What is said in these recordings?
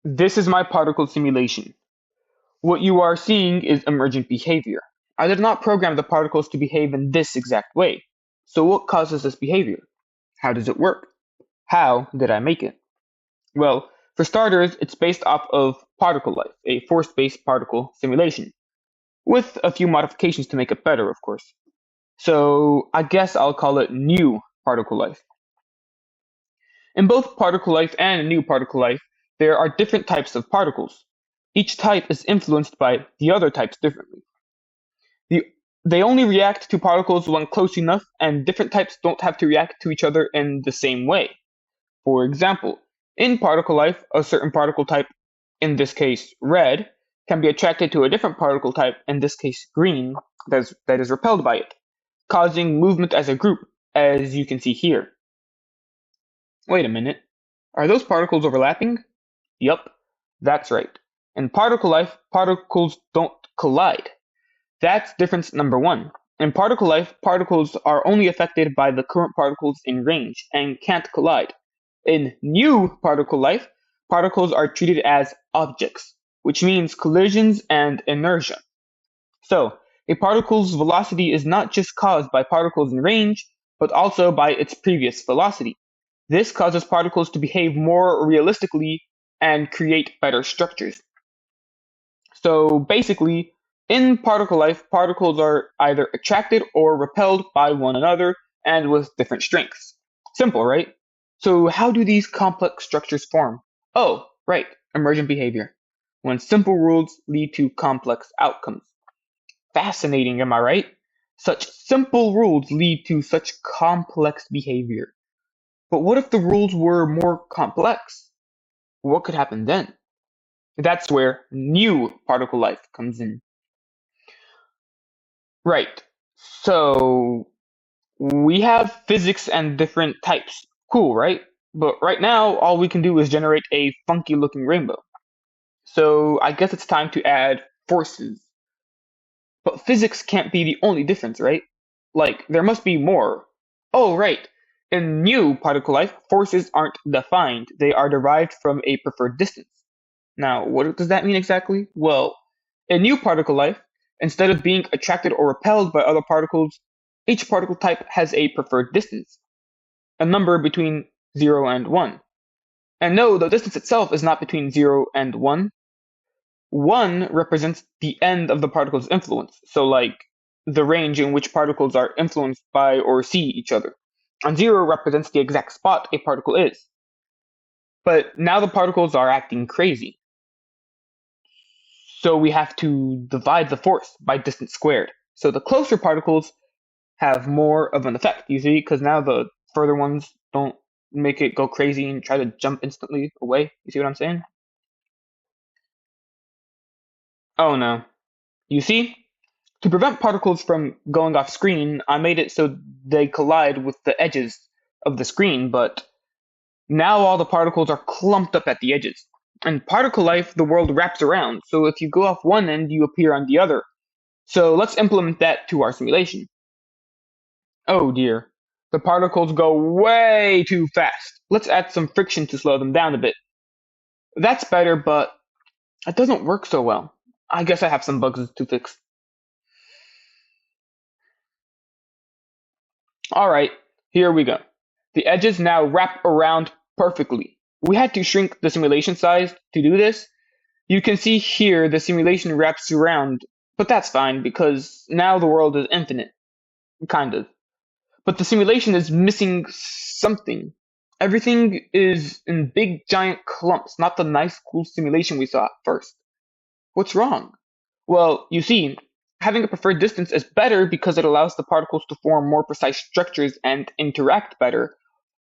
This is my particle simulation. What you are seeing is emergent behavior. I did not program the particles to behave in this exact way. So what causes this behavior? How does it work? How did I make it? Well, for starters, it's based off of particle life, a force-based particle simulation, with a few modifications to make it better, of course. So I guess I'll call it new particle life. In both particle life and new particle life, there are different types of particles. Each type is influenced by the other types differently. The, they only react to particles when close enough, and different types don't have to react to each other in the same way. For example, in particle life, a certain particle type, in this case red, can be attracted to a different particle type, in this case green, that is repelled by it, causing movement as a group, as you can see here. Wait a minute, are those particles overlapping? Yup, that's right. In particle life, particles don't collide. That's difference number one. In particle life, particles are only affected by the current particles in range and can't collide. In new particle life, particles are treated as objects, which means collisions and inertia. So, a particle's velocity is not just caused by particles in range, but also by its previous velocity. This causes particles to behave more realistically and create better structures. So basically, in particle life, particles are either attracted or repelled by one another and with different strengths. Simple, right? So how do these complex structures form? Oh, right, emergent behavior. When simple rules lead to complex outcomes. Fascinating, am I right? Such simple rules lead to such complex behavior. But what if the rules were more complex? What could happen then? That's where new particle life comes in. Right. So we have physics and different types. Cool, right? But right now, all we can do is generate a funky looking rainbow. So I guess it's time to add forces. But physics can't be the only difference, right? Like, there must be more. Oh, right. In new particle life, forces aren't defined. They are derived from a preferred distance. Now, what does that mean exactly? Well, in new particle life, instead of being attracted or repelled by other particles, each particle type has a preferred distance, a number between 0 and 1. And no, the distance itself is not between 0 and 1. 1 represents the end of the particle's influence, so like the range in which particles are influenced by or see each other. And 0 represents the exact spot a particle is. But now the particles are acting crazy. So we have to divide the force by distance squared. So the closer particles have more of an effect, you see, because now the further ones don't make it go crazy and try to jump instantly away. You see what I'm saying? Oh no. You see? To prevent particles from going off screen, I made it so they collide with the edges of the screen, but now all the particles are clumped up at the edges. In particle life, the world wraps around, so if you go off one end, you appear on the other. So let's implement that to our simulation. Oh dear, the particles go way too fast. Let's add some friction to slow them down a bit. That's better, but it doesn't work so well. I guess I have some bugs to fix. Alright, here we go. The edges now wrap around perfectly. We had to shrink the simulation size to do this. You can see here the simulation wraps around, but that's fine because now the world is infinite. Kind of. But the simulation is missing something. Everything is in big giant clumps, not the nice cool simulation we saw at first. What's wrong? Well, you see, having a preferred distance is better because it allows the particles to form more precise structures and interact better,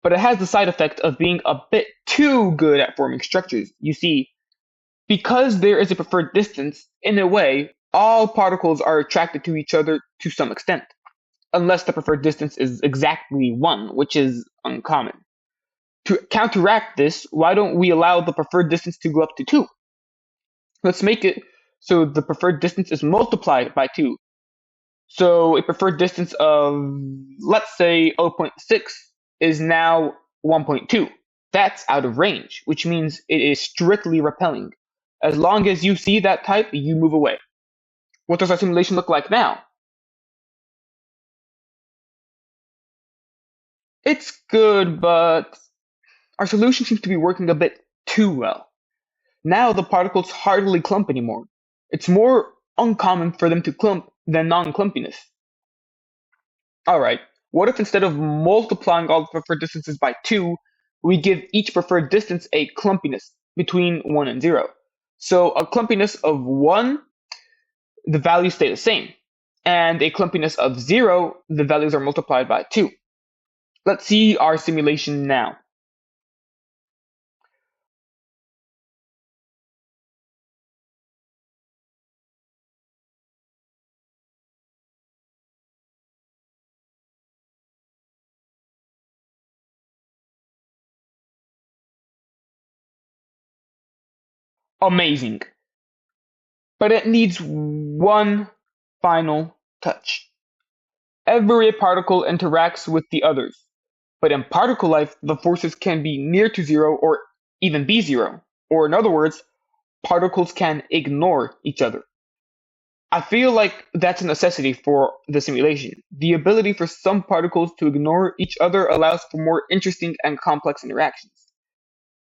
but it has the side effect of being a bit too good at forming structures. You see, because there is a preferred distance, in a way, all particles are attracted to each other to some extent, unless the preferred distance is exactly 1, which is uncommon. To counteract this, why don't we allow the preferred distance to go up to 2? Let's make it so the preferred distance is multiplied by 2. So a preferred distance of, let's say, 0.6 is now 1.2. That's out of range, which means it is strictly repelling. As long as you see that type, you move away. What does our simulation look like now? It's good, but our solution seems to be working a bit too well. Now the particles hardly clump anymore. It's more uncommon for them to clump than non-clumpiness. Alright, what if instead of multiplying all the preferred distances by 2, we give each preferred distance a clumpiness between 1 and 0? So a clumpiness of 1, the values stay the same. And a clumpiness of 0, the values are multiplied by 2. Let's see our simulation now. Amazing. But it needs one final touch. Every particle interacts with the others. But in particle life, the forces can be near to 0 or even be 0. Or in other words, particles can ignore each other. I feel like that's a necessity for the simulation. The ability for some particles to ignore each other allows for more interesting and complex interactions.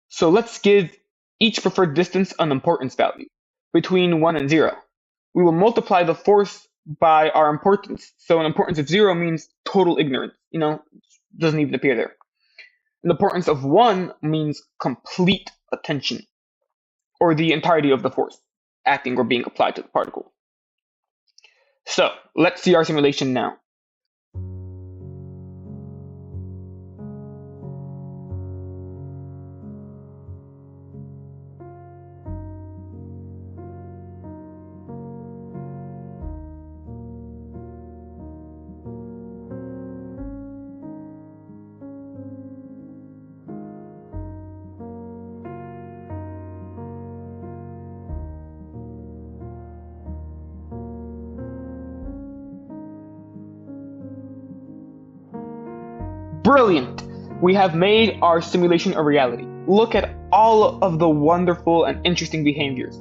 So let's give each preferred distance an importance value, between 1 and 0. We will multiply the force by our importance. So an importance of 0 means total ignorance, doesn't even appear there. An importance of 1 means complete attention, or the entirety of the force acting or being applied to the particle. So let's see our simulation now. Brilliant! We have made our simulation a reality. Look at all of the wonderful and interesting behaviors.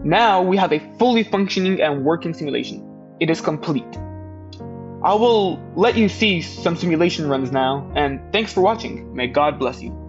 Now we have a fully functioning and working simulation. It is complete. I will let you see some simulation runs now, and thanks for watching. May God bless you.